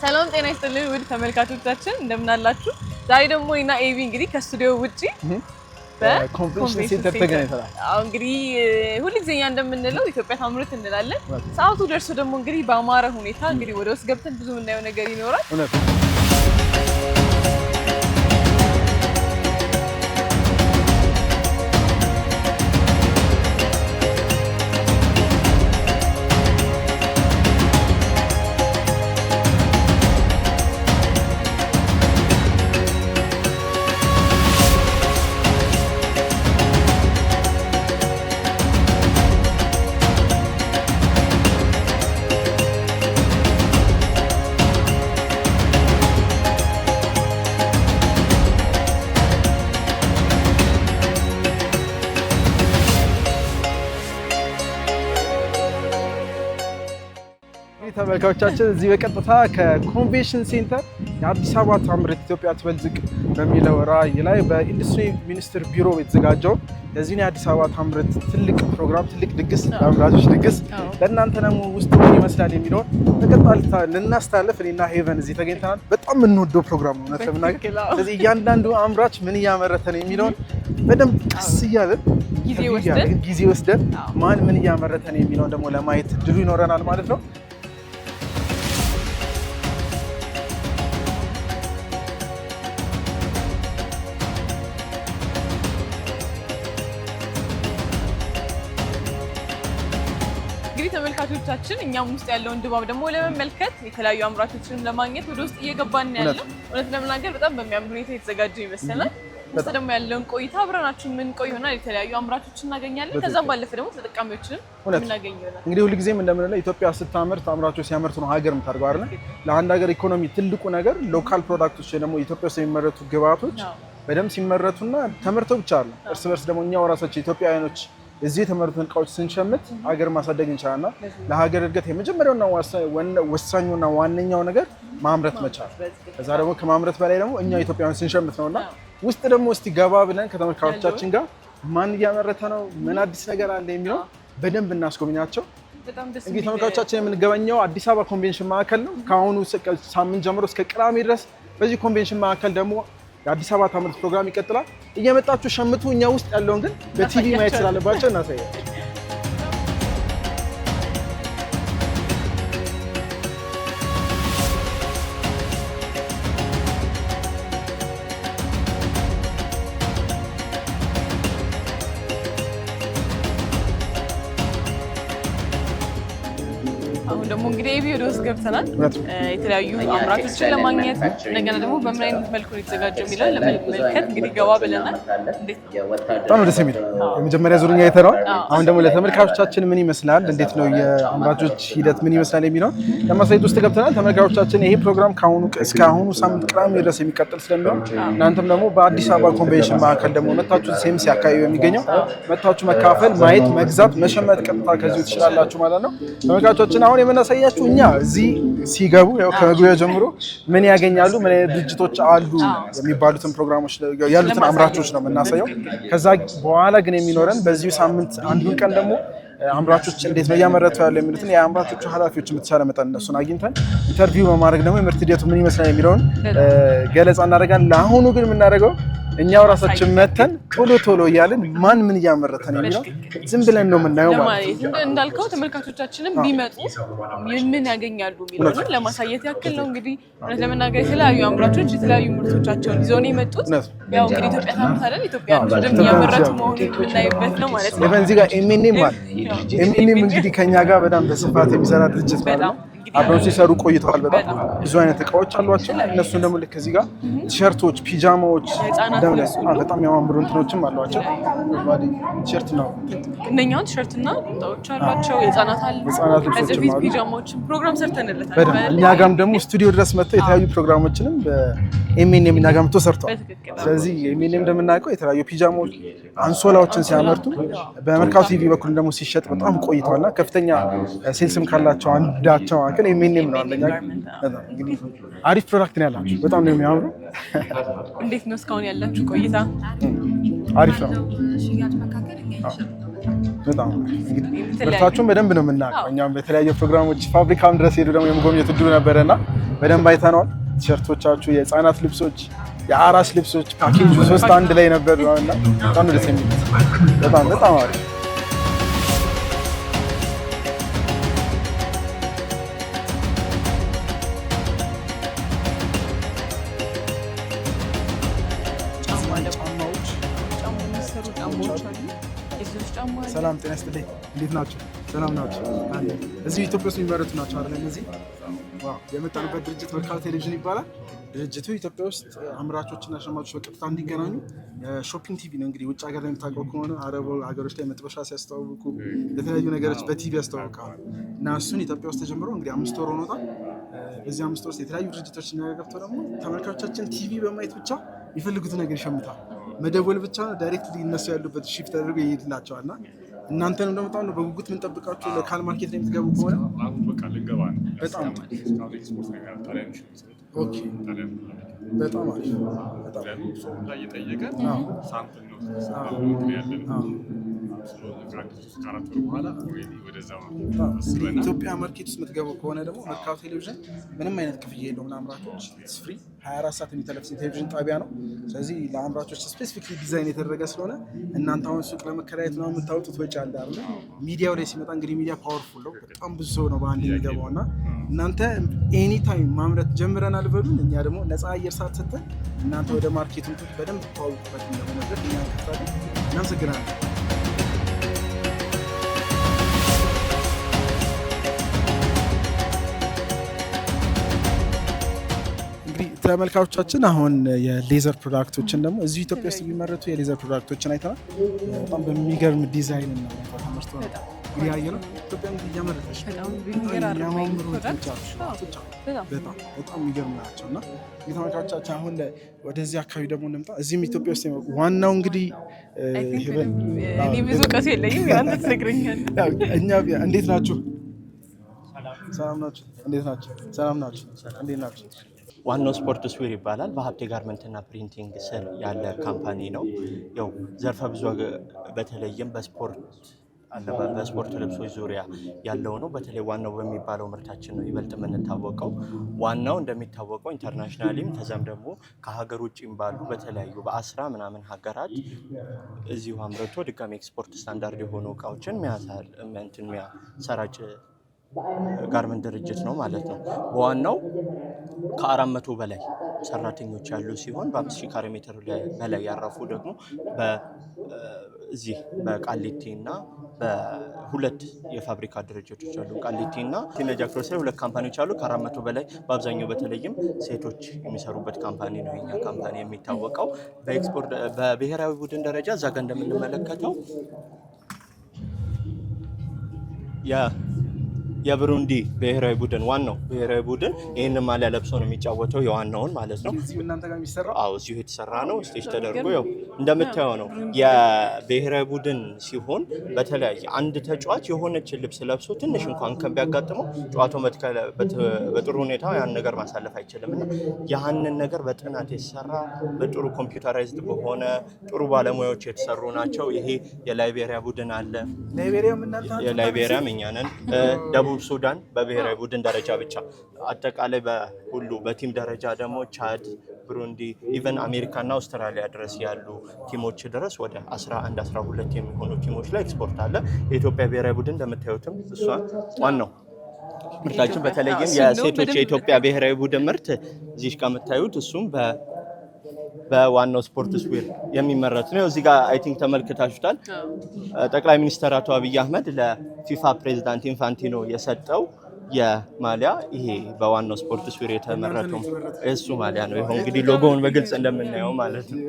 ሰላም ጤና ይስጥልኝ ውድ ተመልካቾቻችን እንደምን አላችሁ? ዛሬ ደግሞ ኢና ኤቢ እንግዲህ ከስቱዲዮ ውጪ በኮንቬንሽን ሴንተር ተገናኝተናል። እንግዲህ ሁሉ ጊዜ እንደምንለው ኢትዮጵያ ታምርት እንላለን። ሰዓቱ ደርሶ ደግሞ እንግዲህ በአማረ ሁኔታ እንግዲህ ወደ ውስጥ ገብተን ብዙ የምናየው ነገር ይኖራል። ተመልካቾቻችን እዚህ በቀጥታ ከኮንቬንሽን ሴንተር የአዲስ አበባ ታምርት ኢትዮጵያ ትበልጽግ በሚለው ራዕይ ላይ በኢንዱስትሪ ሚኒስቴር ቢሮ የተዘጋጀው ለዚህ የአዲስ አበባ ታምርት ትልቅ ፕሮግራም ትልቅ ድግስ ለአምራቾች ድግስ ለእናንተ ደግሞ ውስጥ ምን ይመስላል የሚለውን በቀጥታ ልናስተላልፍ እኔና ሄቨን እዚህ ተገኝተናል። በጣም የምንወደው ፕሮግራም ነው እውነት ለመናገር። ስለዚህ እያንዳንዱ አምራች ምን እያመረተ ነው የሚለውን በደንብ ቀስ እያለን ጊዜ ወስደን ማን ምን እያመረተ ነው የሚለውን ደግሞ ለማየት ድሉ ይኖረናል ማለት ነው። ተመልካቾቻችን እኛም ውስጥ ያለውን ድባብ ደግሞ ለመመልከት የተለያዩ አምራቾችንም ለማግኘት ወደ ውስጥ እየገባን ያለው እውነት ለመናገር በጣም በሚያምር ሁኔታ የተዘጋጀ ይመስላል። ውስጥ ደግሞ ያለውን ቆይታ አብረናችሁ ምን ቆይ ይሆናል። የተለያዩ አምራቾችን እናገኛለን። ከዛም ባለፈ ደግሞ ተጠቃሚዎችንም እናገኝ ይሆናል። እንግዲህ ሁሉ ጊዜም እንደምንለው ኢትዮጵያ ስታመርት አምራቾች ሲያመርቱ ነው ሀገር የምታድገው አይደል? ለአንድ ሀገር ኢኮኖሚ ትልቁ ነገር ሎካል ፕሮዳክቶች ደግሞ ኢትዮጵያ ውስጥ የሚመረቱ ግብአቶች በደንብ ሲመረቱና ተመርተው ብቻ አለ እርስ በርስ ደግሞ እኛው ራሳችን ኢትዮጵያውያኖች እዚህ የተመረቱን እቃዎች ስንሸምት ሀገር ማሳደግ እንችላልና ለሀገር እድገት የመጀመሪያውና ወሳኙና ዋነኛው ነገር ማምረት መቻል። ከዛ ደግሞ ከማምረት በላይ ደግሞ እኛ ኢትዮጵያውያን ስንሸምት ነውና ውስጥ ደግሞ እስቲ ገባ ብለን ከተመልካቾቻችን ጋር ማን እያመረተ ነው፣ ምን አዲስ ነገር አለ የሚለው በደንብ እናስጎብኛቸው። እንግዲህ ተመልካቾቻችን የምንገበኘው አዲስ አበባ ኮንቬንሽን ማዕከል ነው። ከአሁኑ ሳምንት ጀምሮ እስከ ቅዳሜ ድረስ በዚህ ኮንቬንሽን ማዕከል ደግሞ የአዲስ አበባ ታምርት ፕሮግራም ይቀጥላል። እየመጣችሁ ሸምቱ። እኛ ውስጥ ያለውን ግን በቲቪ ማየት ስላለባቸው እናሳያለን። አሁን ደግሞ እንግዲህ ኤቢ ወደ ውስጥ ገብተናል። የተለያዩ አምራቾችን ለማግኘት እንደገና ደግሞ በምን አይነት መልኩ ነው የተዘጋጀው የሚለው ለመመልከት እንግዲህ ገባ ብለናል። እንዴት ነው? በጣም ደስ የሚል የመጀመሪያ ዙርኛ አይተናል። አሁን ደግሞ ለተመልካቾቻችን ምን ይመስላል፣ እንዴት ነው የአምራቾች ሂደት ምን ይመስላል የሚለው ለማሳየት ውስጥ ገብተናል። ተመልካቾቻችን ይሄ ፕሮግራም እስከ አሁኑ ሳምንት ቅዳሜ ድረስ የሚቀጥል ስለሚሆን እናንተም ደግሞ በአዲስ አበባ ኮንቬንሽን ማዕከል ደግሞ መታችሁ ሴምሲ አካባቢ የሚገኘው መታችሁ መካፈል፣ ማየት፣ መግዛት፣ መሸመት ቀጥታ ከዚሁ ትችላላችሁ ማለት ነው። ተመልካቾቻችን አሁን የምናሳያችሁ እኛ እዚህ ሲገቡ ያው ከመግቢያው ጀምሮ ምን ያገኛሉ፣ ምን ድርጅቶች አሉ የሚባሉትን ፕሮግራሞች ያሉትን አምራቾች ነው የምናሳየው። ከዛ በኋላ ግን የሚኖረን በዚሁ ሳምንት አንዱን ቀን ደግሞ አምራቾች እንዴት ነው እያመረቱ ያለው የሚሉትን የአምራቾቹ ኃላፊዎችን በተቻለ መጠን እነሱን አግኝተን ኢንተርቪው በማድረግ ደግሞ የምርት ሂደቱ ምን ይመስላል የሚለውን ገለጻ እናደርጋለን። ለአሁኑ ግን የምናደርገው እኛው ራሳችን መተን ቶሎ እያልን ማን ምን እያመረተ ነው የሚለው ዝም ብለን ነው የምናየው ማለት ነው። እንዳልከው ተመልካቾቻችንም ቢመጡ ምን ያገኛሉ የሚለውን ለማሳየት ያክል ነው። እንግዲህ እውነት ለመናገር የተለያዩ አምራቾች የተለያዩ ምርቶቻቸውን ይዘው ነው የመጡት። ያው እንግዲህ ኢትዮጵያ ታምርት አይደል? ኢትዮጵያ ደም እያመረቱ መሆኑን የምናይበት ነው ማለት ነው። እዚህ ጋር ኤምኤንኤም አለ። ኤምኤንኤም እንግዲህ ከኛ ጋር በጣም በስፋት የሚሰራ ድርጅት ማለት ነው። አብረው ሲሰሩ ቆይተዋል። በጣም ብዙ አይነት እቃዎች አሏቸው። እነሱን ደግሞ ልክ እዚህ ጋር ቲሸርቶች፣ ፒጃማዎች በጣም ያማምሩ እንትኖችም አሏቸው። ቲሸርት ነው እነኛውን ቲሸርትና ቁምጣዎች አሏቸው። የህፃናት አለ፣ ለዚህ ፒጃማዎች ፕሮግራም ሰርተንለታል። እኛ ጋርም ደግሞ ስቱዲዮ ድረስ መጥተው የተለያዩ ፕሮግራሞችንም በኤምኤንኤም እኛ ጋር መጥተው ሰርተዋል። ስለዚህ ኤምኤንኤም እንደምናውቀው የተለያዩ ፒጃማዎች፣ አንሶላዎችን ሲያመርቱ በመርካቶ ቲቪ በኩል ደግሞ ሲሸጥ በጣም ቆይተዋልና ከፍተኛ ሴልስም ካላቸው አንዳቸው ማዕከል ኤምኤንኤም ነው። አንደኛ እንግዲህ አሪፍ ፕሮዳክት ነው ያላችሁ፣ በጣም ነው የሚያምሩ። እንዴት ነው እስካሁን ያላችሁ ቆይታ? አሪፍ ነው። ሽያጭ መካከል እኛ በጣም እንግዲህ ምርታችሁን በደንብ ነው የምናውቀው። እኛም በተለያዩ ፕሮግራሞች ፋብሪካም ድረስ ሄዱ ደግሞ የመጎብኘት እድሉ ነበረና በደንብ አይተነዋል። ቲሸርቶቻችሁ፣ የህፃናት ልብሶች፣ የአራስ ልብሶች ፓኬጁ 3 አንድ ላይ ነበር እና በጣም ደስ የሚል በጣም አሪፍ ሰላም ጤና ይስጥልኝ። እንዴት ናችሁ? ሰላም ናችሁ? እዚህ ኢትዮጵያ ውስጥ የሚመረቱ ናቸው አይደል? እነዚህ የመጣንበት ድርጅት መርካቶ ቴሌቪዥን ይባላል። ድርጅቱ ኢትዮጵያ ውስጥ አምራቾችና ሸማቾች በቀጥታ እንዲገናኙ ሾፒንግ ቲቪ ነው። እንግዲህ ውጭ ሀገር ላይ የምታውቀው ከሆነ አረብ ሀገሮች ላይ መጥበሻ ሲያስተዋውቁ የተለያዩ ነገሮች በቲቪ ያስተዋውቃሉ እና እሱን ኢትዮጵያ ውስጥ ተጀምሮ እንግዲህ 5 ወር ሆኖታል። በዚህ 5 ወር ውስጥ የተለያዩ ድርጅቶች ገብተው ደግሞ ተመልካቾቻችን ቲቪ በማየት ብቻ የሚፈልጉትን ነገር ይሸምታል። መደወል ብቻ ዳይሬክትሊ እነሱ ያሉበት ሺፍት ተደርጎ ይሄድላቸዋል እና እናንተንም እንደምታው ነው በጉጉት የምንጠብቃችሁ። ለካል ማርኬት ላይ የምትገቡ ከሆነ አሁን በቃ ልንገባ ነው። በጣም ኦኬ፣ በጣም አሪፍ በጣም ሰው ላይ እየጠየቀ ሳምፕል ነው ኢትዮጵያ ማርኬት ውስጥ የምትገቡ ከሆነ ደግሞ መርካቶ ቴሌቪዥን ምንም አይነት ክፍያ የለውም ለአምራቾች። ፍሪ 24 ሰዓት የሚተላለፍ ቴሌቪዥን ጣቢያ ነው። ስለዚህ ለአምራቾች ስፔሲፊክሊ ዲዛይን የተደረገ ስለሆነ እናንተ አሁን ሱቅ ለመከራየት ነው የምታወጡት ወጪ አለ አይደል? ሚዲያው ላይ ሲመጣ እንግዲህ ሚዲያ ፓወርፉል ነው። በጣም ብዙ ሰው ነው በአንድ የሚገባው እና እናንተ ኤኒ ታይም ማምረት ጀምረናል በሉን። እኛ ደግሞ ነፃ አየር ሰዓት ሰጥተን እናንተ ወደ ማርኬቱን በደንብ ተዋውቁበት እንደሆነበት እኛ ከፍታለን። እናመሰግናለን። ተመልካቾቻችን አሁን የሌዘር ፕሮዳክቶችን ደግሞ እዚሁ ኢትዮጵያ ውስጥ የሚመረቱ የሌዘር ፕሮዳክቶችን አይተናል። በጣም በሚገርም ዲዛይን እና ተመርቶ ነው እንግዲህ ያየነው። ኢትዮጵያ እንግዲህ እያመረተች በጣም የሚገርም ናቸው እና ተመልካቾቻችን አሁን ወደዚህ አካባቢ ደግሞ እንምጣ። እዚህም ኢትዮጵያ ውስጥ ዋናው እንግዲህ እኔ ብዙ እውቀቱ የለኝም፣ ያንተ ትነግረኛለህ። እኛ እንዴት ናችሁ? ሰላም ናችሁ? እንዴት ናችሁ? ሰላም ናችሁ? እንዴት ናችሁ? ዋናው ስፖርት ስዊር ይባላል። በሀብቴ ጋርመንትና ፕሪንቲንግ ስር ያለ ካምፓኒ ነው። ያው ዘርፈ ብዙ በተለይም በስፖርት ልብሶች ዙሪያ ያለው ነው። በተለይ ዋናው በሚባለው ምርታችን ነው ይበልጥ የምንታወቀው። ዋናው እንደሚታወቀው ኢንተርናሽናሊም ከዛም ደግሞ ከሀገር ውጭም ባሉ በተለያዩ በ10 ምናምን ሀገራት እዚሁ አምርቶ ድጋሚ ኤክስፖርት ስታንዳርድ የሆኑ እቃዎችን የሚያሰራጭ ጋርመንት ድርጅት ነው ማለት ነው። በዋናው ከ400 በላይ ሰራተኞች ያሉ ሲሆን በ5000 ካሬ ሜትር በላይ ያረፉ ደግሞ እዚህ በቃሊቲ እና በሁለት የፋብሪካ ድርጅቶች አሉ። ቃሊቲ እና ቲነጃ ክሮስ ላይ 2 ካምፓኒዎች አሉ። ከ400 በላይ በአብዛኛው በተለይም ሴቶች የሚሰሩበት ካምፓኒ ነው የኛ ካምፓኒ የሚታወቀው። በኤክስፖርት በብሔራዊ ቡድን ደረጃ እዛ ጋር እንደምንመለከተው የብሩንዲ ብሔራዊ ቡድን ዋናው ብሔራዊ ቡድን ይህንን ማሊያ ለብሶ ነው የሚጫወተው፣ የዋናውን ማለት ነው። አዎ እዚሁ የተሰራ ነው። ስቴጅ ተደርጎ ያው እንደምታየው ነው። የብሔራዊ ቡድን ሲሆን በተለያየ አንድ ተጫዋች የሆነችን ልብስ ለብሶ ትንሽ እንኳን ቢያጋጥመው ጨዋታው በጥሩ ሁኔታ ያን ነገር ማሳለፍ አይችልም እና ያንን ነገር በጥናት የተሰራ በጥሩ ኮምፒውተራይዝድ በሆነ ጥሩ ባለሙያዎች የተሰሩ ናቸው። ይሄ የላይቤሪያ ቡድን አለ። የላይቤሪያም እኛ ነን። ደቡብ ሱዳን በብሔራዊ ቡድን ደረጃ ብቻ፣ አጠቃላይ በሁሉ በቲም ደረጃ ደግሞ ቻድ፣ ብሩንዲ፣ ኢቨን አሜሪካና አውስትራሊያ ድረስ ያሉ ቲሞች ድረስ ወደ 11 12 የሚሆኑ ቲሞች ላይ ኤክስፖርት አለ። የኢትዮጵያ ብሔራዊ ቡድን እንደምታዩትም እሷ ዋናው ምርታችን በተለይም የሴቶች የኢትዮጵያ ብሔራዊ ቡድን ምርት እዚህ ጋር የምታዩት እሱም በዋናው ስፖርት ስዊር የሚመረት ነው። እዚህ ጋር አይ ቲንክ ተመልክታችሁታል። ጠቅላይ ሚኒስትር አቶ አብይ አህመድ ለፊፋ ፕሬዝዳንት ኢንፋንቲኖ የሰጠው የማሊያ ይሄ በዋናው ስፖርት ስዊር የተመረተው እሱ ማሊያ ነው። ይሄው እንግዲህ ሎጎውን በግልጽ እንደምናየው ማለት ነው።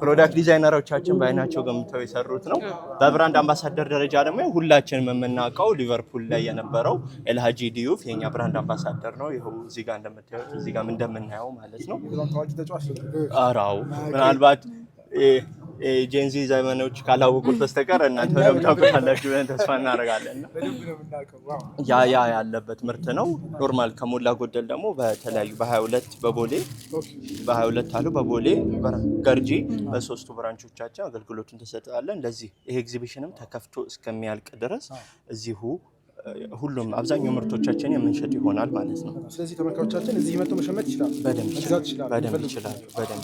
ፕሮዳክት ዲዛይነሮቻችን በአይናቸው ገምተው የሰሩት ነው። በብራንድ አምባሳደር ደረጃ ደግሞ ሁላችንም የምናውቀው ሊቨርፑል ላይ የነበረው ኤልሃጂ ዲዩፍ የኛ ብራንድ አምባሳደር ነው። ይሄው እዚህ ጋር እንደምታዩት እዚህ ጋር እንደምናየው ማለት ነው። አራው ምናልባት ጄንዚ ዘመኖች ካላወቁት በስተቀር እናንተ በደንብ ታውቁታላችሁ ብለን ተስፋ እናደርጋለን። ያ ያለበት ምርት ነው። ኖርማል ከሞላ ጎደል ደግሞ በተለያዩ በ22 በቦሌ በ22 አሉ በቦሌ ገርጂ በሶስቱ ብራንቾቻችን አገልግሎቱን ተሰጥቷለን። ለዚህ ይሄ ኤግዚቢሽንም ተከፍቶ እስከሚያልቅ ድረስ እዚሁ ሁሉም አብዛኛው ምርቶቻችን የምንሸጥ ይሆናል ማለት ነው። ስለዚህ ተመልካቾቻችን እዚህ መጥተው መሸመት ይችላሉ። በደንብ ይችላሉ። በጣም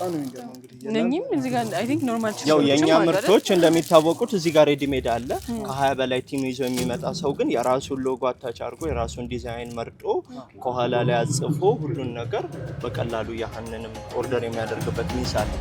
ነው የሚገርመው። እንግዲህ እነኚህም እዚህ ጋር አይ ቲንክ ኖርማል ያው የኛ ምርቶች እንደሚታወቁት እዚህ ጋር ሬዲሜድ አለ። ከ20 በላይ ቲም ይዞ የሚመጣ ሰው ግን የራሱን ሎጎ አታች አድርጎ የራሱን ዲዛይን መርጦ ከኋላ ላይ አጽፎ ሁሉን ነገር በቀላሉ ያህንንም ኦርደር የሚያደርግበት ሚንስ አለ።